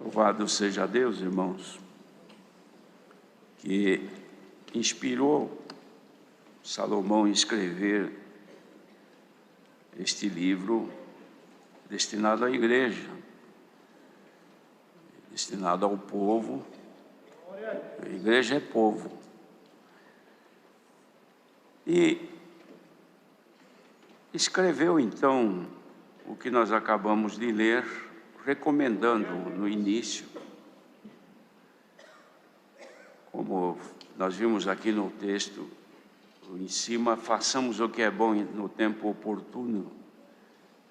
Louvado seja Deus, irmãos, que inspirou Salomão a escrever este livro destinado à igreja, destinado ao povo. A igreja é povo. E escreveu então o que nós acabamos de ler, recomendando no início, como nós vimos aqui no texto em cima, façamos o que é bom no tempo oportuno.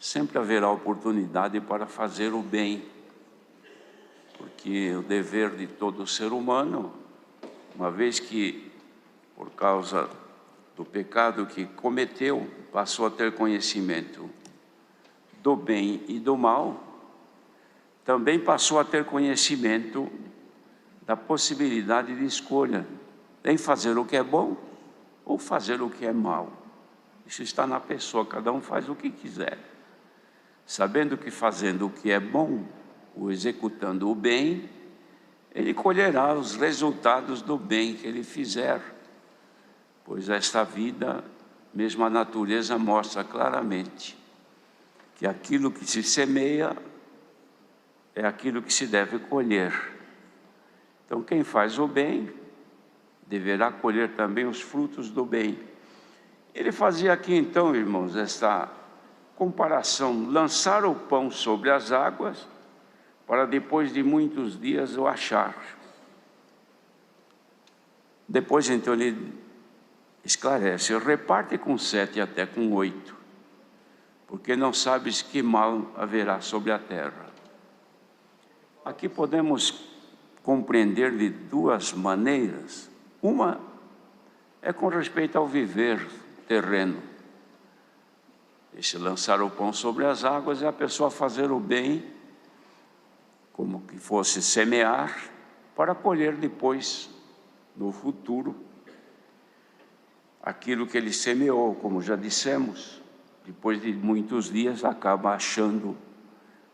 Sempre haverá oportunidade para fazer o bem, porque o dever de todo ser humano, uma vez que por causa do pecado que cometeu, passou a ter conhecimento do bem e do mal, também passou a ter conhecimento da possibilidade de escolha em fazer o que é bom ou fazer o que é mal. Isso está na pessoa, cada um faz o que quiser, sabendo que fazendo o que é bom, ou executando o bem, ele colherá os resultados do bem que ele fizer, pois esta vida, mesmo a natureza mostra claramente que aquilo que se semeia é aquilo que se deve colher. Então quem faz o bem deverá colher também os frutos do bem. Ele fazia aqui então, irmãos, esta comparação: lançar o pão sobre as águas, para depois de muitos dias o achar. Depois então ele esclarece: reparte com 7 até com 8, porque não sabes que mal haverá sobre a terra. Aqui podemos compreender de duas maneiras. Uma é com respeito ao viver terreno. Esse lançar o pão sobre as águas é a pessoa fazer o bem, como que fosse semear, para colher depois, no futuro, aquilo que ele semeou. Como já dissemos, depois de muitos dias acaba achando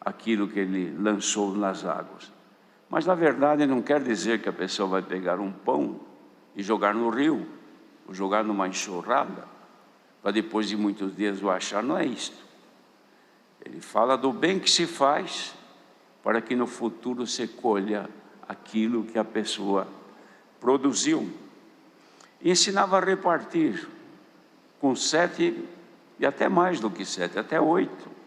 aquilo que ele lançou nas águas. Mas na verdade não quer dizer que a pessoa vai pegar um pão e jogar no rio, ou jogar numa enxurrada, para depois de muitos dias o achar. Não é isto. Ele fala do bem que se faz, para que no futuro se colha aquilo que a pessoa produziu. E ensinava a repartir com 7 e até mais do que 7, até 8.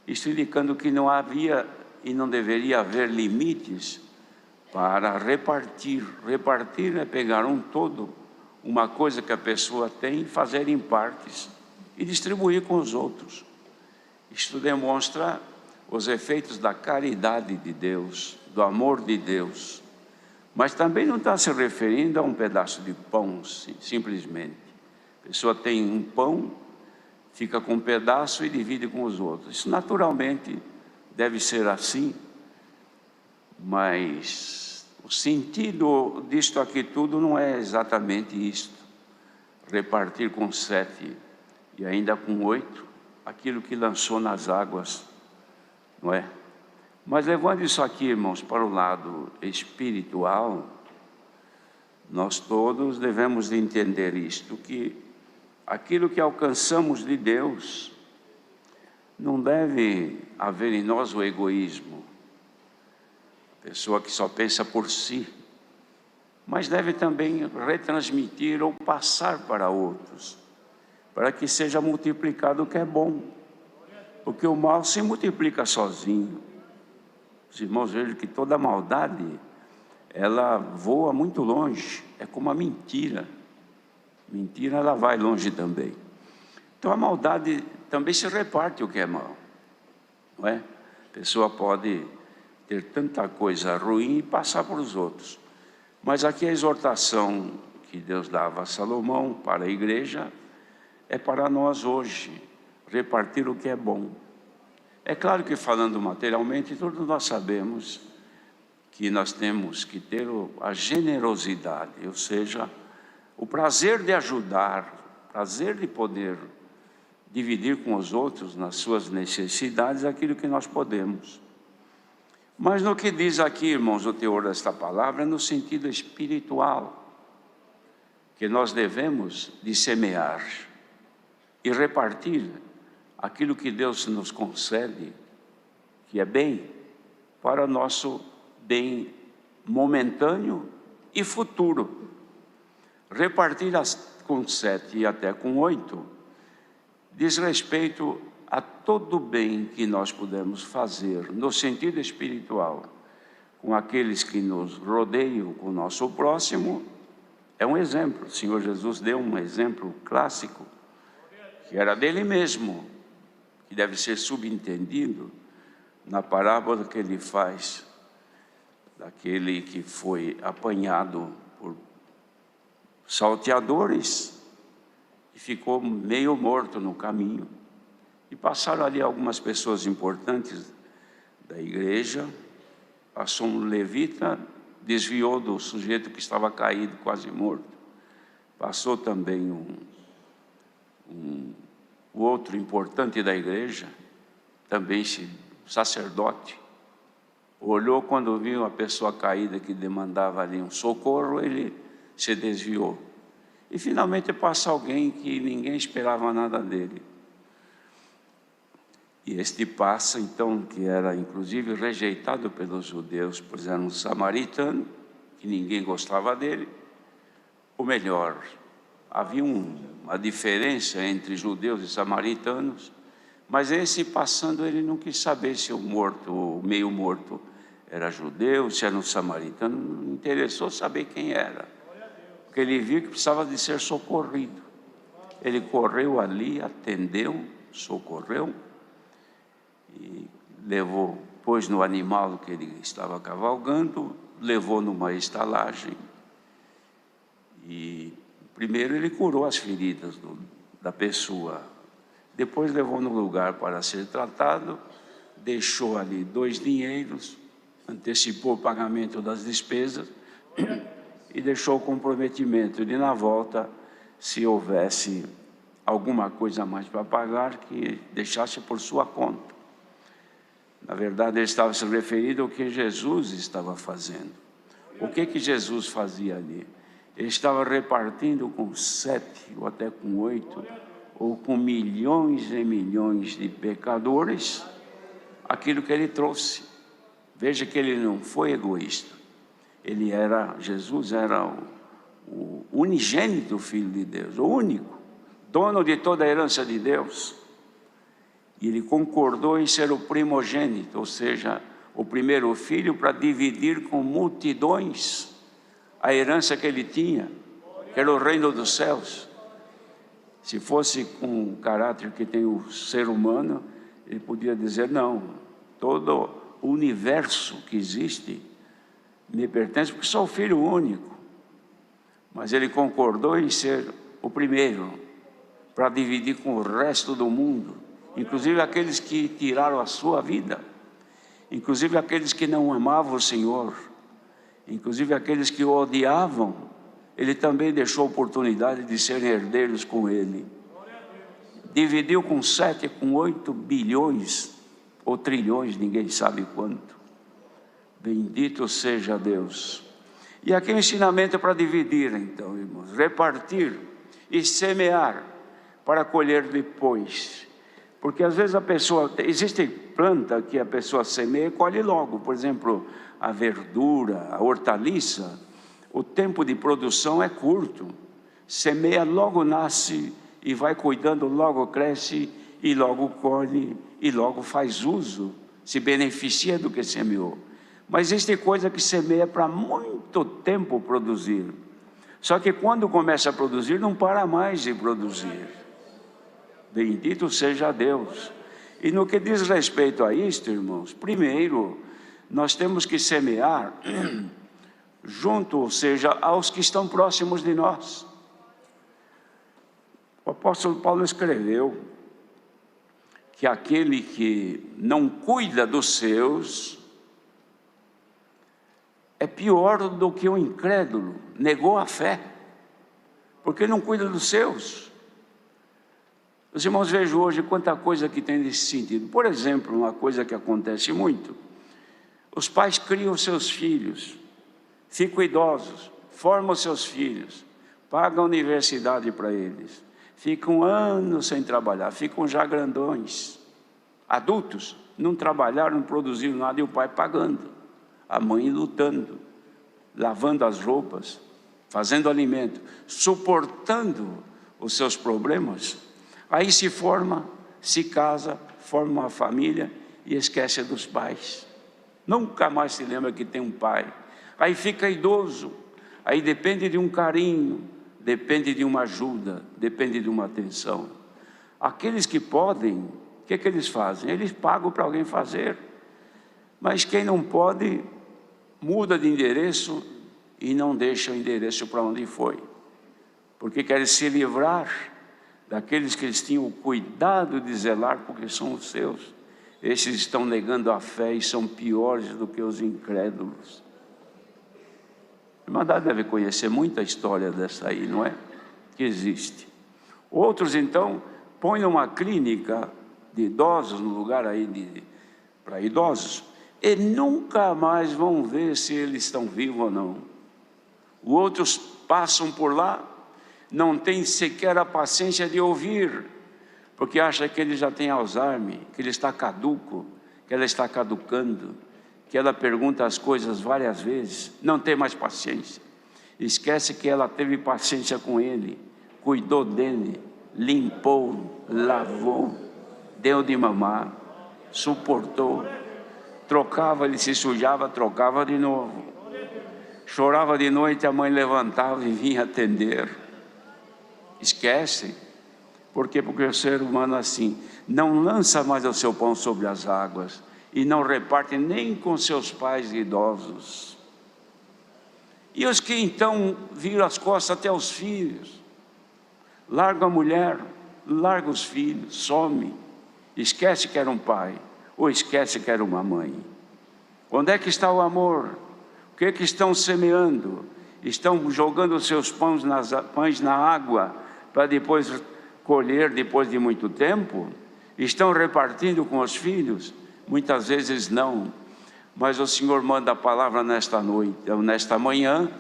Isso indicando que não havia e não deveria haver limites para repartir. Repartir é pegar um todo, uma coisa que a pessoa tem, fazer em partes e distribuir com os outros. Isto demonstra os efeitos da caridade de Deus, do amor de Deus. Mas também não está se referindo a um pedaço de pão, simplesmente. A pessoa tem um pão, fica com um pedaço e divide com os outros. Isso naturalmente deve ser assim, mas o sentido disto aqui tudo não é exatamente isto. Repartir com 7 e ainda com 8, aquilo que lançou nas águas, não é? Mas levando isso aqui, irmãos, para o lado espiritual, nós todos devemos de entender isto, que aquilo que alcançamos de Deus, não deve haver em nós o egoísmo, pessoa que só pensa por si, mas deve também retransmitir ou passar para outros, para que seja multiplicado o que é bom, porque o mal se multiplica sozinho. Os irmãos vejam que toda maldade, ela voa muito longe, é como a mentira. Mentira, ela vai longe também. Então a maldade também se reparte o que é mal, não é? A pessoa pode ter tanta coisa ruim e passar para os outros. Mas aqui a exortação que Deus dava a Salomão para a igreja é para nós hoje, repartir o que é bom. É claro que falando materialmente, todos nós sabemos que nós temos que ter a generosidade, ou seja, o prazer de ajudar, o prazer de poder dividir com os outros nas suas necessidades aquilo que nós podemos. Mas no que diz aqui, irmãos, o teor desta palavra, é no sentido espiritual, que nós devemos de semear e repartir aquilo que Deus nos concede, que é bem, para nosso bem momentâneo e futuro. Repartir com 7 e até com 8 diz respeito a todo o bem que nós podemos fazer no sentido espiritual com aqueles que nos rodeiam, com o nosso próximo. É um exemplo. O Senhor Jesus deu um exemplo clássico, que era dele mesmo, que deve ser subentendido na parábola que ele faz daquele que foi apanhado por salteadores e ficou meio morto no caminho. E passaram ali algumas pessoas importantes da igreja. Passou um levita, desviou do sujeito que estava caído, quase morto. Passou também o outro importante da igreja, também sacerdote. Olhou, quando viu a pessoa caída que demandava ali um socorro, ele se desviou. E finalmente passa alguém que ninguém esperava nada dele. E este passa, então, que era inclusive rejeitado pelos judeus, pois era um samaritano, que ninguém gostava dele. Ou melhor, havia uma diferença entre judeus e samaritanos, mas esse passando, ele não quis saber se o meio morto era judeu, se era um samaritano, não interessou saber quem era, porque ele viu que precisava de ser socorrido. Ele correu ali, atendeu, socorreu, e levou, pôs no animal que ele estava cavalgando, levou numa estalagem, e primeiro ele curou as feridas da pessoa, depois levou no lugar para ser tratado, deixou ali 2 dinheiros, antecipou o pagamento das despesas e deixou o comprometimento de, na volta, se houvesse alguma coisa a mais para pagar, que deixasse por sua conta. Na verdade, ele estava se referindo ao que Jesus estava fazendo. O que Jesus fazia ali? Ele estava repartindo com 7 ou até com 8, ou com milhões e milhões de pecadores, aquilo que ele trouxe. Veja que ele não foi egoísta. Jesus era o unigênito Filho de Deus, o único, dono de toda a herança de Deus. E ele concordou em ser o primogênito, ou seja, o primeiro filho, para dividir com multidões a herança que ele tinha, que era o reino dos céus. Se fosse com o caráter que tem o ser humano, ele podia dizer: não, todo o universo que existe me pertence, porque sou o filho único. Mas ele concordou em ser o primeiro, para dividir com o resto do mundo, inclusive aqueles que tiraram a sua vida, inclusive aqueles que não amavam o Senhor, inclusive aqueles que o odiavam. Ele também deixou a oportunidade de serem herdeiros com ele. Dividiu com 7, com 8 bilhões ou trilhões, ninguém sabe quanto. Bendito seja Deus. E aqui o ensinamento é para dividir, então, irmãos, repartir e semear para colher depois. Porque às vezes existe planta que a pessoa semeia e colhe logo. Por exemplo, a verdura, a hortaliça, o tempo de produção é curto. Semeia, logo nasce e vai cuidando, logo cresce e logo colhe e logo faz uso, se beneficia do que semeou. Mas existe coisa que semeia para muito tempo produzir. Só que quando começa a produzir, não para mais de produzir. Bendito seja Deus. E no que diz respeito a isto, irmãos, primeiro, nós temos que semear junto, ou seja, aos que estão próximos de nós. O apóstolo Paulo escreveu que aquele que não cuida dos seus é pior do que o incrédulo, negou a fé, porque não cuida dos seus. Os irmãos, vejam hoje quanta coisa que tem nesse sentido. Por exemplo, uma coisa que acontece muito: Os pais criam seus filhos, ficam idosos, formam seus filhos, pagam a universidade para eles, ficam anos sem trabalhar, ficam já grandões, adultos, não trabalharam, não produziram nada, e o pai pagando, a mãe lutando, lavando as roupas, fazendo alimento, suportando os seus problemas. Aí se forma, se casa, forma uma família e esquece dos pais. Nunca mais se lembra que tem um pai. Aí fica idoso, aí depende de um carinho, depende de uma ajuda, depende de uma atenção. Aqueles que podem, o que eles fazem? Eles pagam para alguém fazer. Mas quem não pode, muda de endereço e não deixa o endereço para onde foi. Porque querem se livrar daqueles que eles tinham o cuidado de zelar, porque são os seus. Esses estão negando a fé e são piores do que os incrédulos. A Irmandade deve conhecer muita história dessa aí, não é? Que existe. Outros, então, põem uma clínica de idosos, no lugar aí para idosos, e nunca mais vão ver se eles estão vivos ou não. Outros passam por lá, não têm sequer a paciência de ouvir, porque acha que ele já tem Alzheimer, que ele está caduco, que ela está caducando, que ela pergunta as coisas várias vezes, não tem mais paciência. Esquece que ela teve paciência com ele, cuidou dele, limpou, lavou, deu de mamar, suportou, trocava, ele se sujava, trocava de novo. Chorava de noite, a mãe levantava e vinha atender. Esquece. Por quê? Porque o ser humano assim, não lança mais o seu pão sobre as águas e não reparte nem com seus pais idosos. E os que então viram as costas até os filhos, larga a mulher, larga os filhos, some, esquece que era um pai, ou esquece que era uma mãe. Onde é que está o amor? O que é que estão semeando? Estão jogando os seus pães na água, para depois colher depois de muito tempo? Estão repartindo com os filhos? Muitas vezes não, mas o Senhor manda a palavra nesta noite, nesta manhã,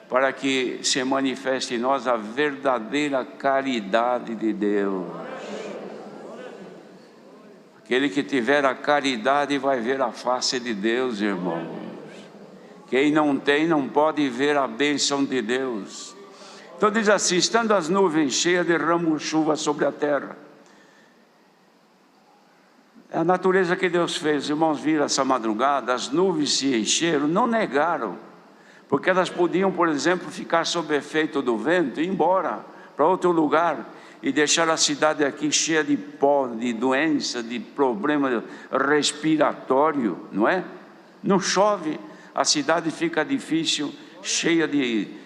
para que se manifeste em nós a verdadeira caridade de Deus. Aquele que tiver a caridade vai ver a face de Deus, irmãos. Quem não tem, não pode ver a bênção de Deus. Então diz assim: estando as nuvens cheias, derramam chuva sobre a terra. É a natureza que Deus fez. Os irmãos viram essa madrugada, as nuvens se encheram, não negaram, porque elas podiam, por exemplo, ficar sob efeito do vento e ir embora para outro lugar e deixar a cidade aqui cheia de pó, de doença, de problema respiratório, não é? Não chove, a cidade fica difícil, cheia de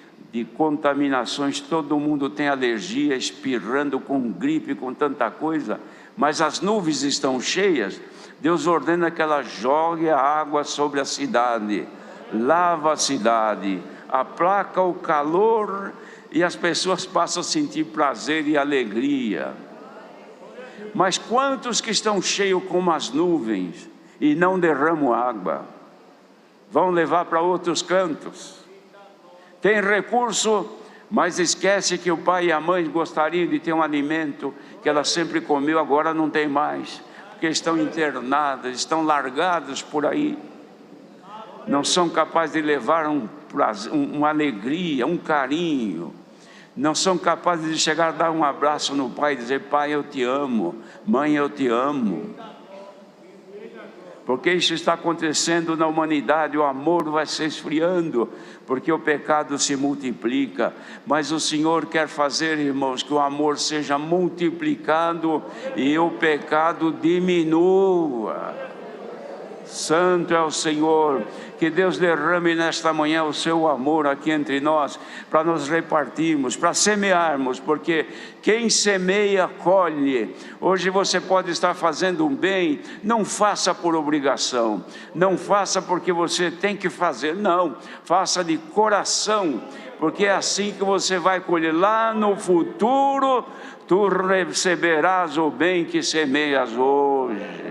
contaminações, todo mundo tem alergia, espirrando com gripe, com tanta coisa, mas as nuvens estão cheias. Deus ordena que ela jogue a água sobre a cidade, lava a cidade, aplaca o calor e as pessoas passam a sentir prazer e alegria. Mas quantos que estão cheios como as nuvens e não derramam água, vão levar para outros cantos? Tem recurso, mas esquece que o pai e a mãe gostariam de ter um alimento que ela sempre comeu, agora não tem mais, porque estão internadas, estão largados por aí, não são capazes de levar uma alegria, um carinho, não são capazes de chegar a dar um abraço no pai e dizer: pai, eu te amo, mãe, eu te amo. Porque isso está acontecendo na humanidade, o amor vai se esfriando, porque o pecado se multiplica. Mas o Senhor quer fazer, irmãos, que o amor seja multiplicado e o pecado diminua. Santo é o Senhor. Que Deus derrame nesta manhã o seu amor aqui entre nós, para nos repartirmos, para semearmos, porque quem semeia, colhe. Hoje você pode estar fazendo um bem, não faça por obrigação, não faça porque você tem que fazer, não, faça de coração, porque é assim que você vai colher. Lá no futuro, tu receberás o bem que semeias hoje.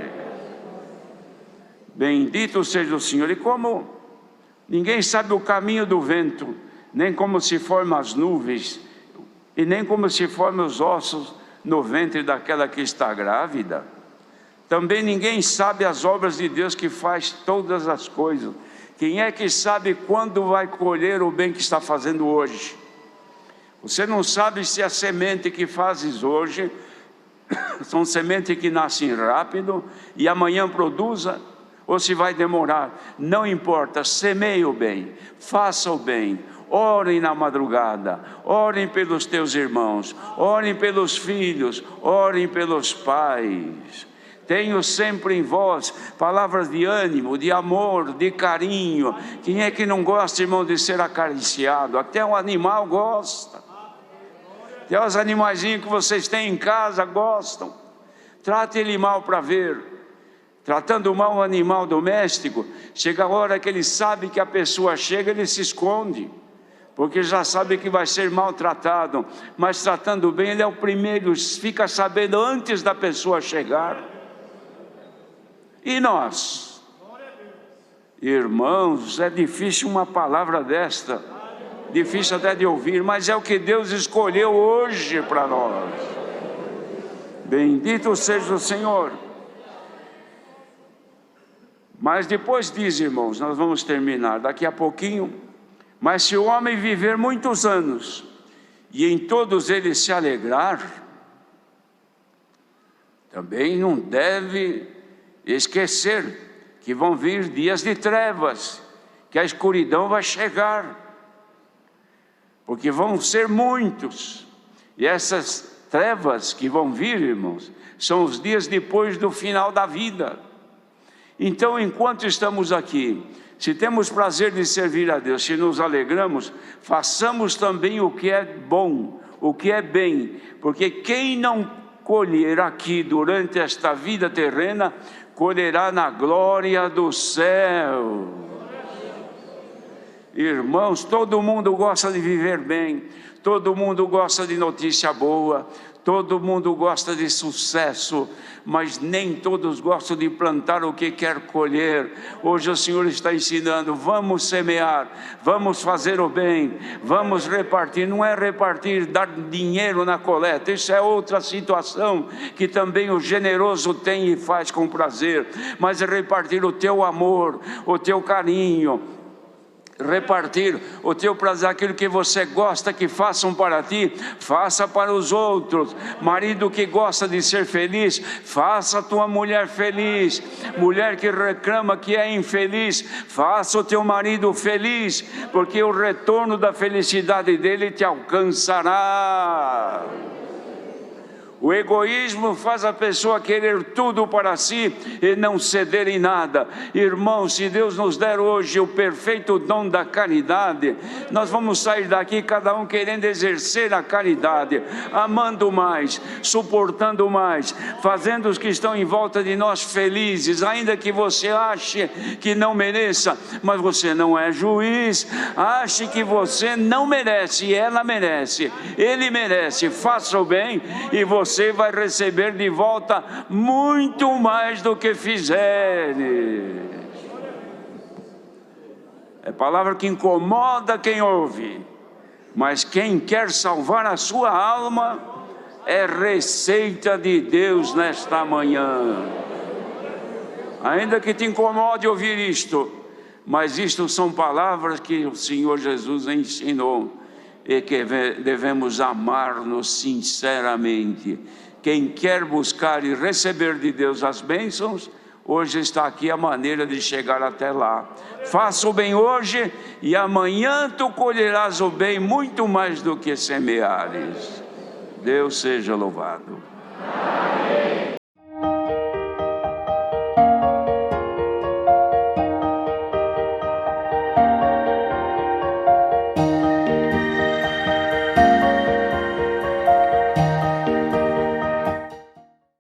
Bendito seja o Senhor. E como ninguém sabe o caminho do vento, nem como se formam as nuvens, e nem como se formam os ossos no ventre daquela que está grávida, também ninguém sabe as obras de Deus que faz todas as coisas. Quem é que sabe quando vai colher o bem que está fazendo hoje? Você não sabe se a semente que fazes hoje são sementes que nascem rápido e amanhã produza, ou se vai demorar. Não importa, semeie o bem, faça o bem. Orem na madrugada, orem pelos teus irmãos, orem pelos filhos, orem pelos pais. Tenho sempre em vós palavras de ânimo, de amor, de carinho. Quem é que não gosta, irmão, de ser acariciado? Até um animal gosta. Até os animaizinhos que vocês têm em casa gostam. Trate ele mal para ver. Tratando mal um animal doméstico, chega a hora que ele sabe que a pessoa chega, ele se esconde, porque já sabe que vai ser maltratado. Mas tratando bem, ele é o primeiro, fica sabendo antes da pessoa chegar. E nós, irmãos, é difícil uma palavra desta, difícil até de ouvir, mas é o que Deus escolheu hoje para nós. Bendito seja o Senhor. Mas depois diz, irmãos, nós vamos terminar daqui a pouquinho. Mas se o homem viver muitos anos e em todos eles se alegrar, também não deve esquecer que vão vir dias de trevas, que a escuridão vai chegar, porque vão ser muitos, e essas trevas que vão vir, irmãos, são os dias depois do final da vida. Então, enquanto estamos aqui, se temos prazer de servir a Deus, se nos alegramos, façamos também o que é bom, o que é bem, porque quem não colher aqui durante esta vida terrena, colherá na glória do céu. Irmãos, todo mundo gosta de viver bem, todo mundo gosta de notícia boa, todo mundo gosta de sucesso, mas nem todos gostam de plantar o que quer colher. Hoje o Senhor está ensinando, vamos semear, vamos fazer o bem, vamos repartir. Não é repartir, dar dinheiro na coleta, isso é outra situação que também o generoso tem e faz com prazer, mas é repartir o teu amor, o teu carinho, repartir o teu prazer, aquilo que você gosta que façam para ti, faça para os outros. Marido que gosta de ser feliz, faça a tua mulher feliz. Mulher que reclama que é infeliz, faça o teu marido feliz, porque o retorno da felicidade dele te alcançará. O egoísmo faz a pessoa querer tudo para si e não ceder em nada. Irmãos, se Deus nos der hoje o perfeito dom da caridade, nós vamos sair daqui cada um querendo exercer a caridade, amando mais, suportando mais, fazendo os que estão em volta de nós felizes, ainda que você ache que não mereça, mas você não é juiz. Ache que você não merece e ela merece, ele merece. Faça o bem e você vai receber de volta muito mais do que fizeres. É palavra que incomoda quem ouve, mas quem quer salvar a sua alma, é receita de Deus nesta manhã. Ainda que te incomode ouvir isto, mas isto são palavras que o Senhor Jesus ensinou, e que devemos amar-nos sinceramente. Quem quer buscar e receber de Deus as bênçãos, hoje está aqui a maneira de chegar até lá. Faça o bem hoje e amanhã tu colherás o bem muito mais do que semeares. Deus seja louvado.